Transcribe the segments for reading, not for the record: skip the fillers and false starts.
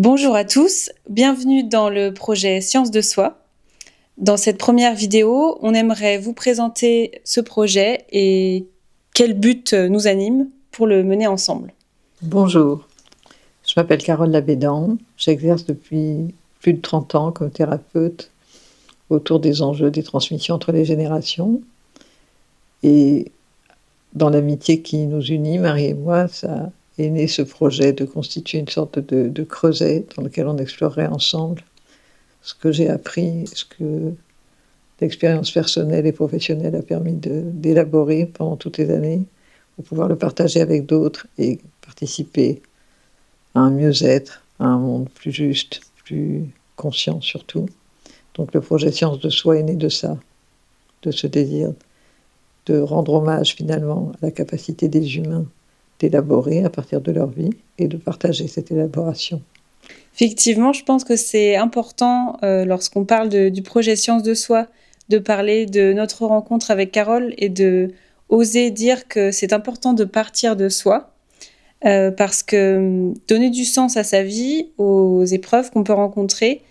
Bonjour à tous, bienvenue dans le projet Science de Soi. Dans cette première vidéo, on aimerait vous présenter ce projet et quel but nous anime pour le mener ensemble. Bonjour, je m'appelle Carole Labédan, j'exerce depuis plus de 30 ans comme thérapeute autour des enjeux des transmissions entre les générations. Et dans l'amitié qui nous unit, Marie et moi, ça est né ce projet de constituer une sorte de creuset dans lequel on explorerait ensemble ce que j'ai appris, ce que l'expérience personnelle et professionnelle a permis d'élaborer pendant toutes les années, pour pouvoir le partager avec d'autres et participer à un mieux-être, à un monde plus juste, plus conscient surtout. Donc le projet Science de Soi est né de ça, de ce désir de rendre hommage finalement à la capacité des humains d'élaborer à partir de leur vie et de partager cette élaboration. Effectivement, je pense que c'est important lorsqu'on parle du projet Science de Soi de parler de notre rencontre avec Carole et de oser dire que c'est important de partir de soi. Parce que donner du sens à sa vie, aux épreuves qu'on peut rencontrer,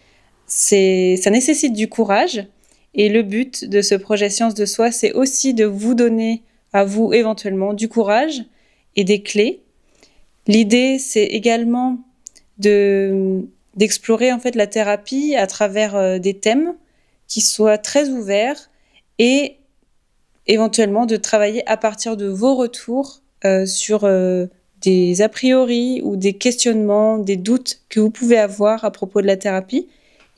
ça nécessite du courage. Et le but de ce projet Science de Soi, c'est aussi de vous donner à vous éventuellement du courage et des clés. L'idée, c'est également d'explorer en fait la thérapie à travers des thèmes qui soient très ouverts et éventuellement de travailler à partir de vos retours sur des a priori ou des questionnements, des doutes que vous pouvez avoir à propos de la thérapie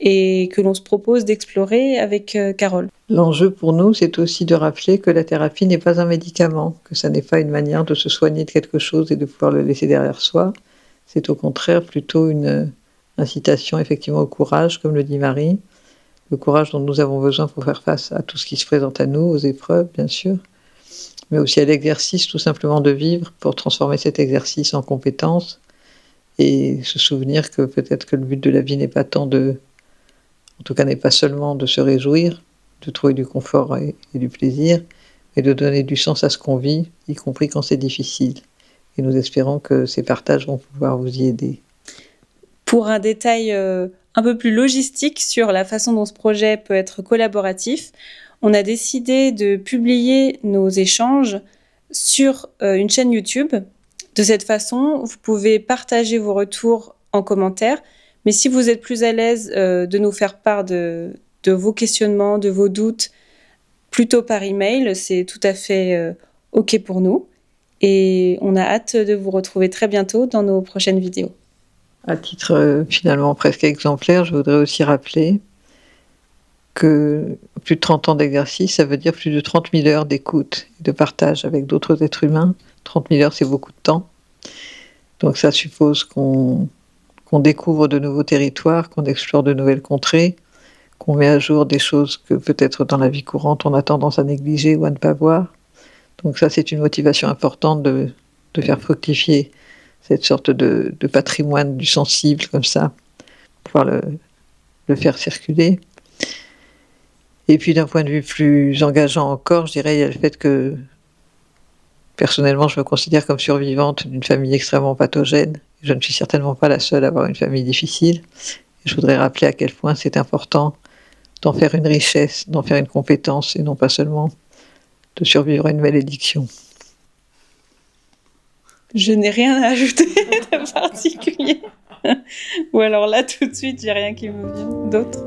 et que l'on se propose d'explorer avec Carole. L'enjeu pour nous, c'est aussi de rappeler que la thérapie n'est pas un médicament, que ça n'est pas une manière de se soigner de quelque chose et de pouvoir le laisser derrière soi. C'est au contraire plutôt une incitation effectivement au courage, comme le dit Marie, le courage dont nous avons besoin pour faire face à tout ce qui se présente à nous, aux épreuves bien sûr, mais aussi à l'exercice tout simplement de vivre pour transformer cet exercice en compétence et se souvenir que peut-être que le but de la vie n'est pas tant en tout cas n'est pas seulement de se réjouir, de trouver du confort et du plaisir, mais de donner du sens à ce qu'on vit, y compris quand c'est difficile. Et nous espérons que ces partages vont pouvoir vous y aider. Pour un détail un peu plus logistique sur la façon dont ce projet peut être collaboratif, on a décidé de publier nos échanges sur une chaîne YouTube. De cette façon, vous pouvez partager vos retours en commentaire, mais si vous êtes plus à l'aise de nous faire part de vos questionnements, de vos doutes, plutôt par email, c'est tout à fait OK pour nous. Et on a hâte de vous retrouver très bientôt dans nos prochaines vidéos. À titre finalement presque exemplaire, je voudrais aussi rappeler que plus de 30 ans d'exercice, ça veut dire plus de 30 000 heures d'écoute et de partage avec d'autres êtres humains. 30 000 heures, c'est beaucoup de temps. Donc ça suppose qu'on découvre de nouveaux territoires, qu'on explore de nouvelles contrées, qu'on met à jour des choses que peut-être dans la vie courante on a tendance à négliger ou à ne pas voir. Donc ça, c'est une motivation importante de faire fructifier cette sorte de patrimoine du sensible comme ça, pouvoir le faire circuler. Et puis d'un point de vue plus engageant encore, je dirais, il y a le fait que personnellement, je me considère comme survivante d'une famille extrêmement pathogène. Je ne suis certainement pas la seule à avoir une famille difficile. Et je voudrais rappeler à quel point c'est important d'en faire une richesse, d'en faire une compétence, et non pas seulement de survivre à une malédiction. Je n'ai rien à ajouter de particulier. Ou alors là, tout de suite, j'ai rien qui me vient d'autre.